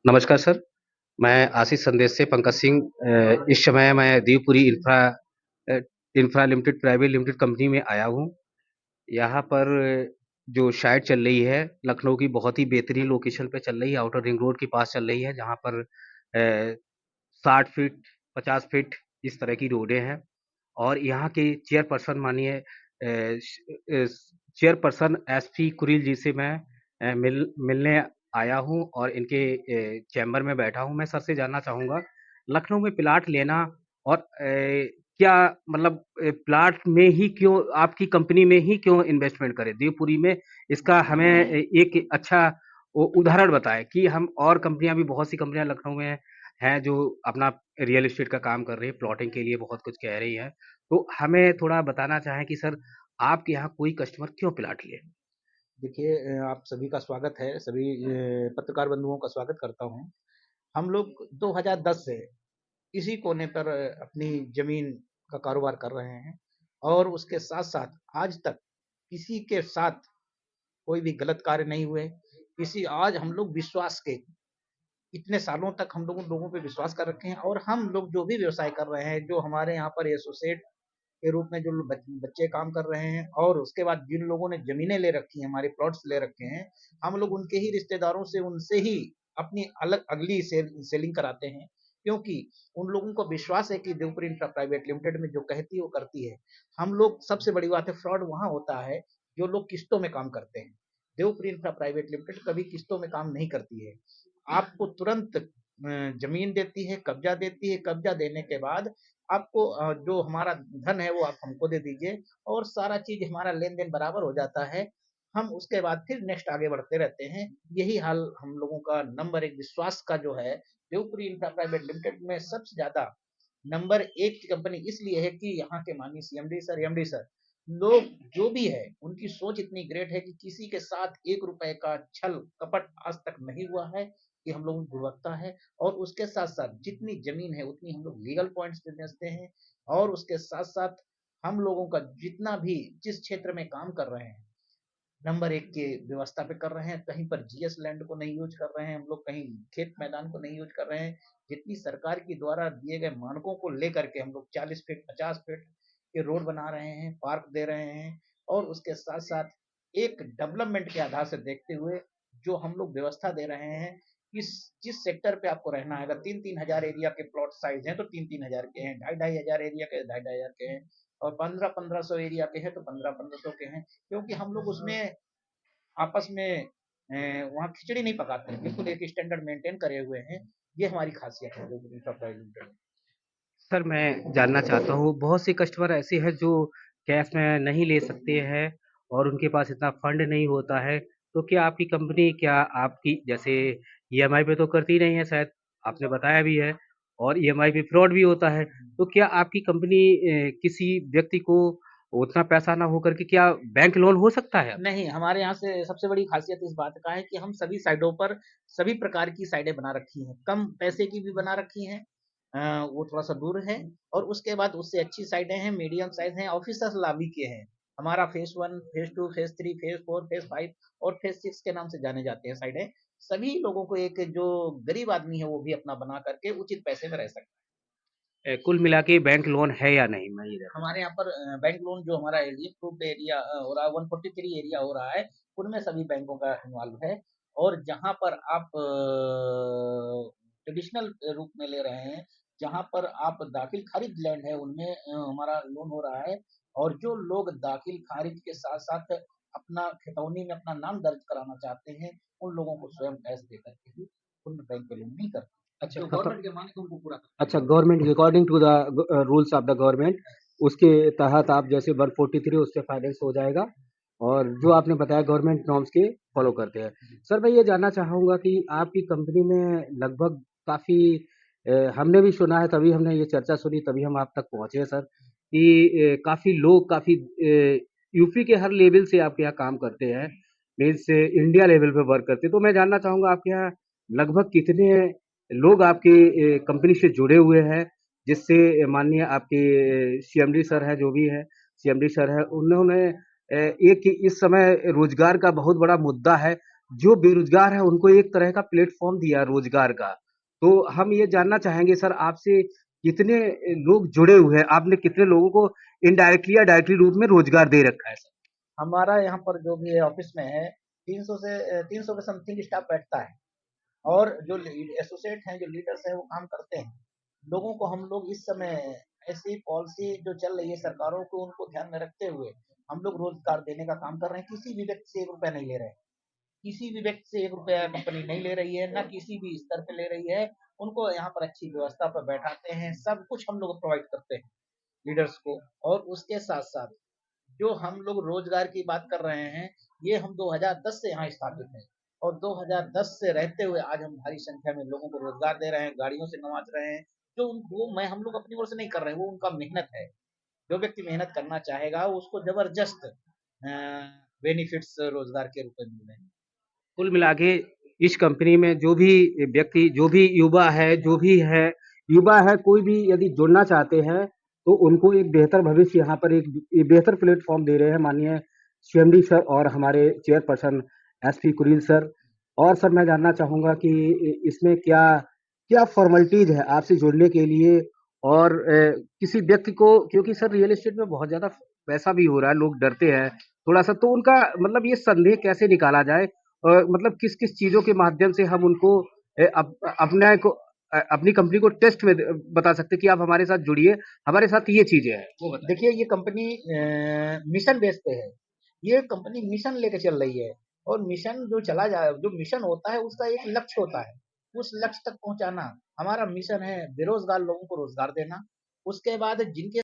नमस्कार सर, मैं आशीष संदेश से पंकज सिंह इस समय मैं Devpuri uh, infra limited private limited company में आया हूँ। यहाँ पर जो साइट चल रही है, लखनऊ की बहुत ही बेहतरीन लोकेशन पे चल रही है, आउटर रिंग रोड के पास चल रही है, जहाँ पर 60 फीट, 50 फीट इस तरह की रोडें हैं और यहाँ के चेयरपर्सन माननीय चेयरपर्सन एसपी कुरिल जी से मैं मिलने आया हूँ और इनके चैम्बर में बैठा हूँ। मैं सर से जानना चाहूँगा, लखनऊ में प्लाट लेना और क्या मतलब प्लाट में ही क्यों आपकी कंपनी में ही क्यों इन्वेस्टमेंट करें देवपुरी में? इसका हमें एक अच्छा उदाहरण बताएँ कि हम और कंपनियाँ भी बहुत सी कंपनियाँ लखनऊ में हैं जो अपना रियल एस्टेट का काम कर रही हैं, प्लॉटिंग के लिए बहुत कुछ कह रही हैं। तो हमें थोड़ा बताना चाहें कि सर आपके यहाँ कोई कस्टमर क्यों प्लाट ले? देखिए आप सभी का स्वागत है, सभी पत्रकार बंधुओं का स्वागत करता हूँ। हम लोग 2010 से इसी कोने पर अपनी ज़मीन का कारोबार कर रहे हैं और उसके साथ-साथ आज तक किसी के साथ कोई भी गलत कार्य नहीं हुए। किसी आज हम लोग विश्वास के इतने सालों तक हम लोगों पे विश्वास कर रखे हैं और हम लोग जो भी व्यवसाय कर रहे हैं, जो हमारे यहाँ पर एसोसिएट के रूप में जो बच्चे काम कर रहे हैं और उसके बाद जिन लोगों ने ज़मीनें ले रखी हैं, हमारे प्लॉट्स ले रखे हैं, हम लोग उनके ही रिश्तेदारों से उनसे ही अपनी अलग अगली सेलिंग कराते हैं। क्योंकि उन लोगों को विश्वास है कि देवपुरी इंफ्रा प्राइवेट लिमिटेड में जो कहती है वो करती है। हम लोग सबसे बड़ी बात है फ्रॉड वहाँ होता है जो लोग किस्तों में काम करते हैं। देवपुरी इंफ्रा प्राइवेट लिमिटेड कभी किस्तों में काम नहीं करती है। आपको तुरंत ज़मीन देती है, कब्ज़ा देती है, कब्ज़ा देने के बाद आपको जो हमारा धन है वो आप हमको दे दीजिए और सारा चीज़ हमारा लेन-देन बराबर हो जाता है। हम उसके बाद फिर नेक्स्ट आगे बढ़ते रहते हैं। यही हाल हम लोगों का नंबर 1 विश्वास का जो है, देवपुरी इंफ्रा प्राइवेट लिमिटेड में सबसे ज़्यादा नंबर 1 की कंपनी इसलिए है कि यहाँ के माननीय सीएमडी सर, एमडी सर, लोग जो भी है, उनकी सोच इतनी ग्रेट है कि किसी के साथ ₹1 का छल-कपट आज तक नहीं हुआ है। ये हम लोगों की गुणवत्ता है और उसके साथ-साथ जितनी ज़मीन है, उतनी हम लोग लीगल पॉइंट्स पे बेचते हैं और उसके साथ-साथ हम लोगों का जितना भी जिस क्षेत्र में काम कर रहे हैं, नंबर 1 की व्यवस्था पे कर रहे हैं, कहीं पर जीएस लैंड को नहीं यूज़ कर रहे हैं, हम लोग कहीं खेत मैदान को नहीं यूज़ कर रहे हैं। जितनी सरकार के द्वारा दिए गए मानकों को लेकर के हम लोग 40 फीट, 50 फीट के रोड बना रहे हैं, पार्क दे रहे हैं और उसके साथ-साथ एक डेवलपमेंट के आधार से देखते हुए जो हम लोग व्यवस्था दे रहे हैं, किस जिस सेक्टर पे आपको रहना है, अगर 3-3 हज़ार एरिया के प्लॉट साइज़ हैं, तो 3-3 हज़ार के हैं, ढाई-ढाई हज़ार एरिया के, ढाई-ढाई हज़ार के हैं और 15-1500 एरिया के हैं, तो 15-1500 के हैं। क्योंकि हम लोग उसमें आपस में वहाँ खिचड़ी नहीं पकाते हैं, बिल्कुल एक स्टैंडर्ड मेंटेन करे हुए हैं। ये हमारी खासियत है जो इंटरप्राइज लिमिटेड में। सर मैं जानना चाहता हूँ बहुत से कस्टमर ऐसे हैं जो कैश में नहीं ले सकते हैं और उनके पास इतना फंड नहीं होता है, तो क्या आपकी कंपनी क्या आपकी जैसे ईएमआई पे तो करती नहीं है शायद, आपने बताया भी है और ईएमआई पे फ्रॉड भी होता है, तो क्या आपकी कंपनी किसी व्यक्ति को उतना पैसा ना हो करके क्या बैंक लोन हो सकता है? नहीं, हमारे यहाँ से सबसे बड़ी खासियत इस बात का है कि हम सभी साइडों पर सभी प्रकार की साइडें बना रखी हैं। कम पैसे की भी बना रखी हैं वो थोड़ा-सा दूर है और उसके बाद उससे अच्छी साइडें हैं, मीडियम साइज़ हैं, ऑफिसर्स लॉबी के हैं। हमारा phase 1, phase 2, phase 3, phase 4, phase 5 और फ़ेज़ 6 के नाम से जाने जाते हैं साइडें। सभी लोगों को एक जो गरीब आदमी है वो भी अपना बना करके उचित पैसे में रह सकता है। कुल मिला के बैंक लोन है या नहीं? मैं ये जानना हमारे यहाँ पर बैंक लोन जो हमारा एरिया अप्रूव्ड एरिया हो रहा है 143 एरिया हो रहा है, उनमें सभी बैंकों का इन्वॉल्व है और जहाँ पर आप ट्रेडिशनल रूप में ले रहे हैं, जहाँ पर आप दाखिल-खारिज लैंड है उनमें हमारा लोन हो रहा है और जो लोग दाखिल-खारिज के साथ-साथ अपना खतौनी में अपना नाम दर्ज कराना चाहते हैं, उन लोगों को स्वयं कैश दे करके ही उनमें बैंक के लोन नहीं करते। अच्छा जो खत गवर्नमेंट के मानक है उनको पूरा अच्छा government according to the rules of the government उसके तहत आप जैसे 143 उससे फाइनेंस हो जाएगा और जो आपने बताया गवर्नमेंट नॉर्म्स के फॉलो करते हैं। सर मैं ये जानना चाहूँगा कि आपकी कंपनी में लगभग काफ़ी हमने भी सुना है तभी हमने ये चर्चा सुनी तभी हम आप तक पहुँचे हैं सर कि काफ़ी लोग काफ़ी यूपी के हर लेवल से आपके यहाँ काम करते हैं, मीन्स इंडिया लेवल पे वर्क करते हैं। तो मैं जानना चाहूँगा आपके यहाँ लगभग कितने लोग आपके कंपनी से जुड़े हुए हैं जिससे माननीय आपके सीएमडी सर हैं जो भी हैं सीएमडी सर हैं उन्होंने एक इस समय रोजगार का बहुत बड़ा मुद्दा है जो बेरोज़गार है उनको एक तरह का प्लेटफ़ॉर्म दिया रोज़गार का। तो हम ये जानना चाहेंगे सर आपसे कितने लोग जुड़े हुए हैं? आपने कितने लोगों को इनडायरेक्टली या डायरेक्टली रूप में रोज़गार दे रखा है सर? हमारा यहाँ पर जो भी है ऑफिस में है 300 के समथिंग स्टाफ बैठता है और जो एसोसिएट हैं, जो लीडर्स हैं वो काम करते हैं। लोगों को हम लोग इस समय ऐसी पॉलिसी जो चल रही है सरकारों को उनको ध्यान में रखते हुए हम लोग रोजगार देने का काम कर रहे हैं। किसी भी व्यक्ति से 1 रुपया नहीं ले रहे हैं। किसी भी व्यक्ति से 1 रुपया कंपनी नहीं ले रही है, ना किसी भी स्तर पे ले रही है। उनको यहाँ पर अच्छी व्यवस्था पर बैठाते हैं, सब कुछ हम लोग प्रोवाइड करते हैं लीडर्स को। और उसके साथ-साथ जो हम लोग रोजगार की बात कर रहे हैं, ये हम 2010 से यहाँ स्थापित हैं और 2010 से रहते हुए आज हम भारी संख्या में लोगों को रोजगार दे रहे हैं, गाड़ियों से नवाज रहे हैं। जो वो मैं हम लोग अपनी ओर से नहीं कर रहे हैं, वो उनका मेहनत है। जो व्यक्ति मेहनत करना चाहेगा उसको जबरदस्त बेनिफिट्स रोजगार के रूप में मिल रहे हैं। कुल मिला के इस कंपनी में जो भी व्यक्ति, जो भी युवा है, कोई भी यदि जुड़ना चाहते हैं, तो उनको एक बेहतर भविष्य यहाँ पर एक बेहतर प्लेटफ़ॉर्म दे रहे हैं माननीय सीएमडी सर और हमारे चेयरपर्सन एसपी कुरील सर। और सर मैं जानना चाहूँगा कि इसमें क्या क्या फ़ॉर्मेलिटीज़ है आपसे जुड़ने के लिए और किसी व्यक्ति को क्योंकि सर रियल एस्टेट में बहुत ज़्यादा पैसा भी हो रहा है, लोग डरते हैं थोड़ा-सा, तो उनका मतलब ये संदेह कैसे निकाला जाए? मतलब किस-किस चीज़ों के माध्यम से हम उनको अपनी कंपनी को टेस्ट में बता सकते हैं कि आप हमारे साथ जुड़िए, हमारे साथ ये चीज़ें हैं, वो बताइए? देखिए ये कंपनी मिशन बेस पे है। ये कंपनी मिशन लेके चल रही है और मिशन जो मिशन होता है उसका एक लक्ष्य होता है। उस लक्ष्य तक पहुँचाना हमारा मिशन है बेरोज़गार लोगों को रोज़गार देना। उसके बाद जिनके